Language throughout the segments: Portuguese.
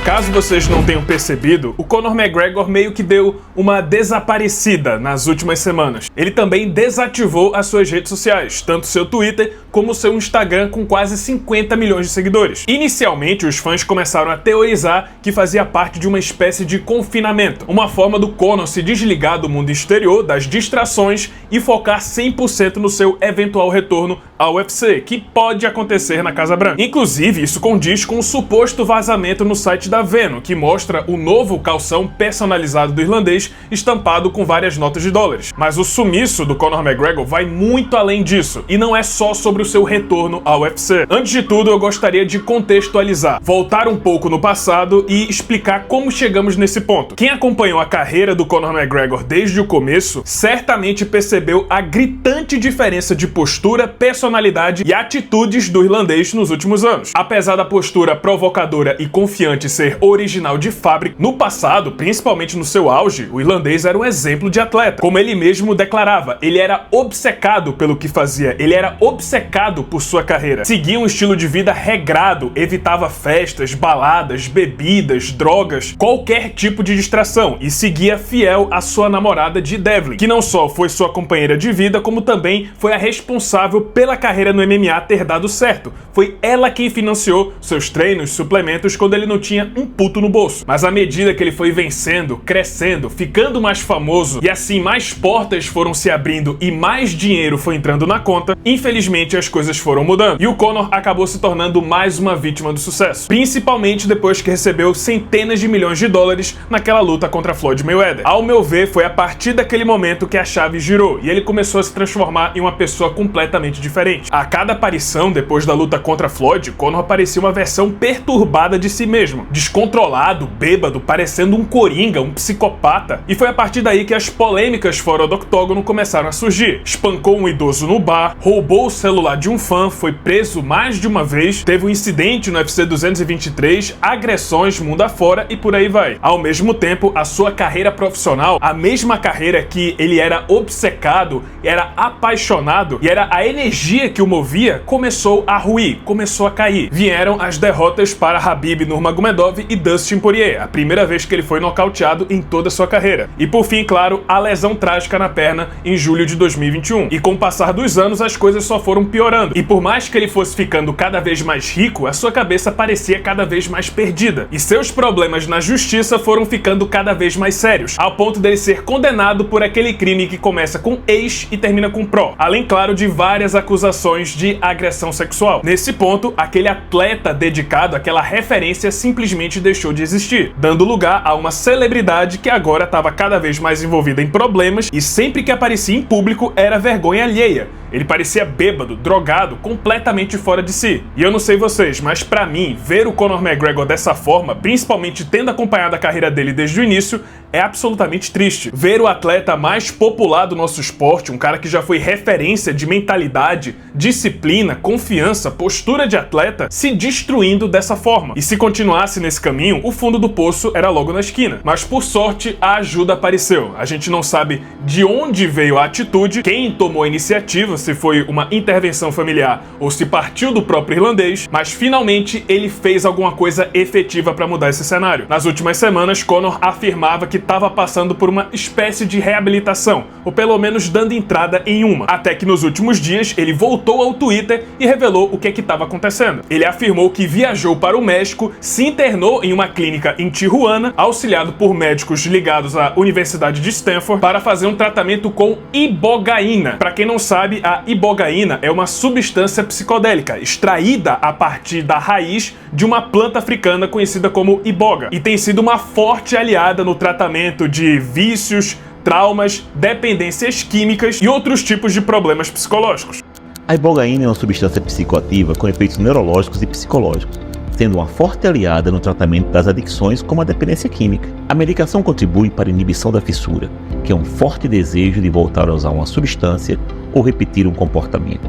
Caso vocês não tenham percebido, o Conor McGregor meio que deu uma desaparecida nas últimas semanas. Ele também desativou as suas redes sociais, tanto seu Twitter como seu Instagram, com quase 50 milhões de seguidores. Inicialmente, os fãs começaram a teorizar que fazia parte de uma espécie de confinamento, uma forma do Conor se desligar do mundo exterior, das distrações e focar 100% no seu eventual retorno ao UFC, que pode acontecer na Casa Branca. Inclusive, isso condiz com o suposto vazamento no site da Venom, que mostra o novo calção personalizado do irlandês estampado com várias notas de dólares. Mas o sumiço do Conor McGregor vai muito além disso, e não é só sobre o seu retorno ao UFC. Antes de tudo, eu gostaria de contextualizar, voltar um pouco no passado e explicar como chegamos nesse ponto. Quem acompanhou a carreira do Conor McGregor desde o começo, certamente percebeu a gritante diferença de postura, personalidade e atitudes do irlandês nos últimos anos. Apesar da postura provocadora e confiante ser original de fábrica, no passado, principalmente no seu auge, o irlandês era um exemplo de atleta. Como ele mesmo declarava, ele era obcecado pelo que fazia, ele era obcecado por sua carreira. Seguia um estilo de vida regrado, evitava festas, baladas, bebidas, drogas, qualquer tipo de distração, e seguia fiel à sua namorada de Devlin, que não só foi sua companheira de vida, como também foi a responsável pela carreira no MMA ter dado certo. Foi ela quem financiou seus treinos, suplementos, quando ele não tinha um puto no bolso. Mas à medida que ele foi vencendo, crescendo, ficando mais famoso, e assim mais portas foram se abrindo e mais dinheiro foi entrando na conta, infelizmente as coisas foram mudando, e o Conor acabou se tornando mais uma vítima do sucesso, principalmente depois que recebeu centenas de milhões de dólares naquela luta contra Floyd Mayweather. Ao meu ver, foi a partir daquele momento que a chave girou, e ele começou a se transformar em uma pessoa completamente diferente. A cada aparição depois da luta contra Floyd, Conor parecia uma versão perturbada de si mesmo, descontrolado, bêbado, parecendo um coringa, um psicopata, e foi a partir daí que as polêmicas fora do octógono começaram a surgir. Espancou um idoso no bar, roubou o celular de um fã, foi preso mais de uma vez, teve um incidente no UFC 223, agressões mundo afora e por aí vai. Ao mesmo tempo, a sua carreira profissional, a mesma carreira que ele era obcecado, era apaixonado e era a energia que o movia, começou a ruir, começou a cair. Vieram as derrotas para Khabib Nurmagomedov e Dustin Poirier, a primeira vez que ele foi nocauteado em toda a sua carreira. E por fim, claro, a lesão trágica na perna em julho de 2021. E com o passar dos anos, as coisas só foram piorando. E por mais que ele fosse ficando cada vez mais rico, a sua cabeça parecia cada vez mais perdida. E seus problemas na justiça foram ficando cada vez mais sérios, ao ponto dele ser condenado por aquele crime que começa com ex e termina com pró. Além, claro, de várias acusações de agressão sexual. Nesse ponto, aquele atleta dedicado, aquela referência simplesmente deixou de existir, dando lugar a uma celebridade que agora estava cada vez mais envolvida em problemas e sempre que aparecia em público era vergonha alheia. Ele parecia bêbado, drogado, completamente fora de si. E eu não sei vocês, mas pra mim, ver o Conor McGregor dessa forma, principalmente tendo acompanhado a carreira dele desde o início, é absolutamente triste. Ver o atleta mais popular do nosso esporte, um cara que já foi referência de mentalidade, disciplina, confiança, postura de atleta, se destruindo dessa forma. E se continuasse nesse caminho, o fundo do poço era logo na esquina. Mas por sorte, a ajuda apareceu. A gente não sabe de onde veio a atitude, quem tomou a iniciativa, se foi uma intervenção familiar ou se partiu do próprio irlandês, mas finalmente ele fez alguma coisa efetiva para mudar esse cenário. Nas últimas semanas, Conor afirmava que estava passando por uma espécie de reabilitação, ou pelo menos dando entrada em uma, até que nos últimos dias ele voltou ao Twitter e revelou o que estava acontecendo. Ele afirmou que viajou para o México, se internou em uma clínica em Tijuana, auxiliado por médicos ligados à Universidade de Stanford, para fazer um tratamento com ibogaína. Para quem não sabe, a ibogaína é uma substância psicodélica extraída a partir da raiz de uma planta africana conhecida como iboga, e tem sido uma forte aliada no tratamento de vícios, traumas, dependências químicas e outros tipos de problemas psicológicos. A ibogaína é uma substância psicoativa com efeitos neurológicos e psicológicos, sendo uma forte aliada no tratamento das adicções como a dependência química. A medicação contribui para a inibição da fissura, que é um forte desejo de voltar a usar uma substância ou repetir um comportamento.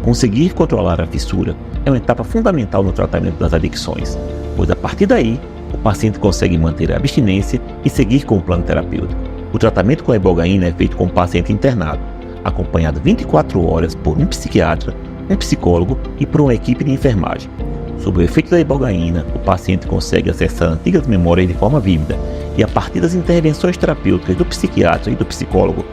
Conseguir controlar a fissura é uma etapa fundamental no tratamento das adicções, pois a partir daí, o paciente consegue manter a abstinência e seguir com o plano terapêutico. O tratamento com a ibogaína é feito com o paciente internado, acompanhado 24 horas por um psiquiatra, um psicólogo e por uma equipe de enfermagem. Sob o efeito da ibogaína, o paciente consegue acessar antigas memórias de forma vívida e, a partir das intervenções terapêuticas do psiquiatra e do psicólogo,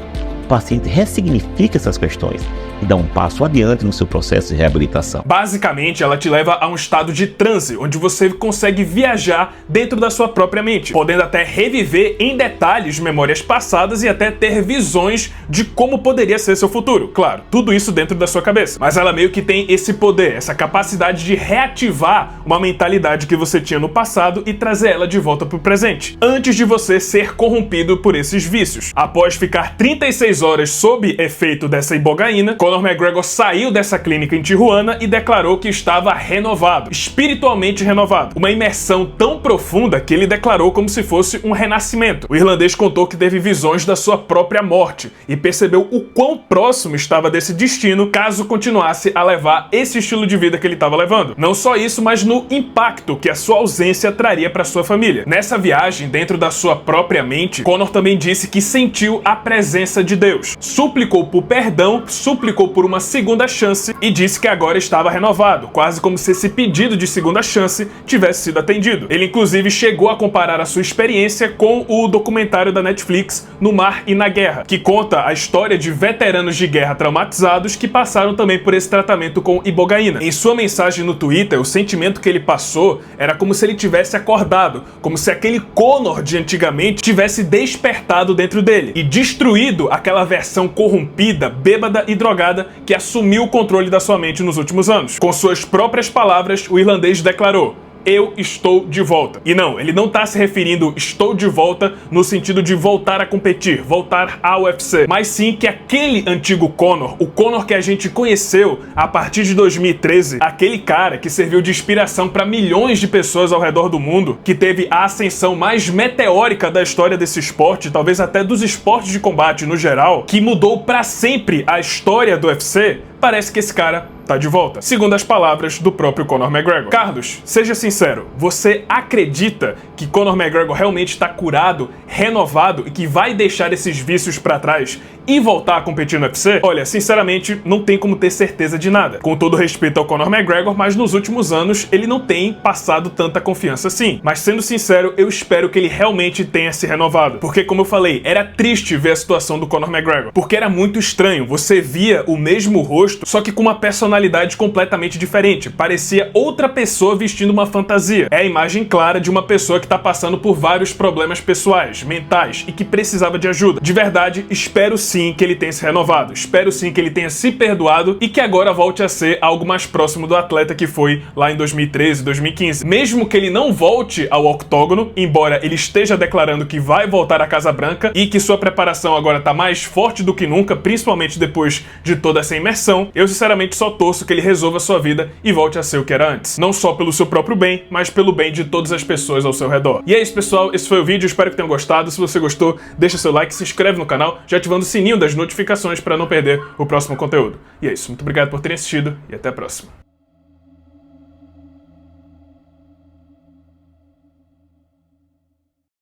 o paciente ressignifica essas questões e dá um passo adiante no seu processo de reabilitação. Basicamente, ela te leva a um estado de transe, onde você consegue viajar dentro da sua própria mente, podendo até reviver em detalhes memórias passadas e até ter visões de como poderia ser seu futuro. Claro, tudo isso dentro da sua cabeça. Mas ela meio que tem esse poder, essa capacidade de reativar uma mentalidade que você tinha no passado e trazer ela de volta pro presente, antes de você ser corrompido por esses vícios. Após ficar 36 horas sob efeito dessa ibogaína, Conor McGregor saiu dessa clínica em Tijuana e declarou que estava renovado, espiritualmente renovado. Uma imersão tão profunda que ele declarou como se fosse um renascimento. O irlandês contou que teve visões da sua própria morte e percebeu o quão próximo estava desse destino caso continuasse a levar esse estilo de vida que ele estava levando. Não só isso, mas no impacto que a sua ausência traria para sua família. Nessa viagem, dentro da sua própria mente, Conor também disse que sentiu a presença de Deus, suplicou por perdão, suplicou por uma segunda chance e disse que agora estava renovado, quase como se esse pedido de segunda chance tivesse sido atendido. Ele inclusive chegou a comparar a sua experiência com o documentário da Netflix No Mar e na Guerra, que conta a história de veteranos de guerra traumatizados que passaram também por esse tratamento com ibogaína. Em sua mensagem no Twitter, o sentimento que ele passou era como se ele tivesse acordado, como se aquele Conor de antigamente tivesse despertado dentro dele e destruído aquela versão corrompida, bêbada e drogada que assumiu o controle da sua mente nos últimos anos. Com suas próprias palavras, o irlandês declarou: eu estou de volta. E não, ele não está se referindo estou de volta no sentido de voltar a competir, voltar ao UFC, mas sim que aquele antigo Conor, o Conor que a gente conheceu a partir de 2013, aquele cara que serviu de inspiração para milhões de pessoas ao redor do mundo, que teve a ascensão mais meteórica da história desse esporte, talvez até dos esportes de combate no geral, que mudou para sempre a história do UFC, parece que esse cara tá de volta, segundo as palavras do próprio Conor McGregor. Carlos, seja sincero, você acredita que Conor McGregor realmente está curado, renovado e que vai deixar esses vícios pra trás e voltar a competir no UFC? Olha, sinceramente, não tem como ter certeza de nada. Com todo respeito ao Conor McGregor, mas nos últimos anos ele não tem passado tanta confiança assim. Mas sendo sincero, eu espero que ele realmente tenha se renovado. Porque, como eu falei, era triste ver a situação do Conor McGregor. Porque era muito estranho. Você via o mesmo rosto, só que com uma personalidade completamente diferente. Parecia outra pessoa vestindo uma fantasia. É a imagem clara de uma pessoa que tá passando por vários problemas pessoais, mentais e que precisava de ajuda. De verdade, espero sim que ele tenha se renovado. Espero sim que ele tenha se perdoado e que agora volte a ser algo mais próximo do atleta que foi lá em 2013, 2015. Mesmo que ele não volte ao octógono, embora ele esteja declarando que vai voltar à Casa Branca e que sua preparação agora tá mais forte do que nunca, principalmente depois de toda essa imersão, eu sinceramente só torço que ele resolva sua vida e volte a ser o que era antes. Não só pelo seu próprio bem, mas pelo bem de todas as pessoas ao seu redor. E é isso, pessoal. Esse foi o vídeo. Espero que tenham gostado. Se você gostou, deixa seu like, se inscreve no canal, já ativando o sininho das notificações para não perder o próximo conteúdo. E é isso. Muito obrigado por terem assistido e até a próxima.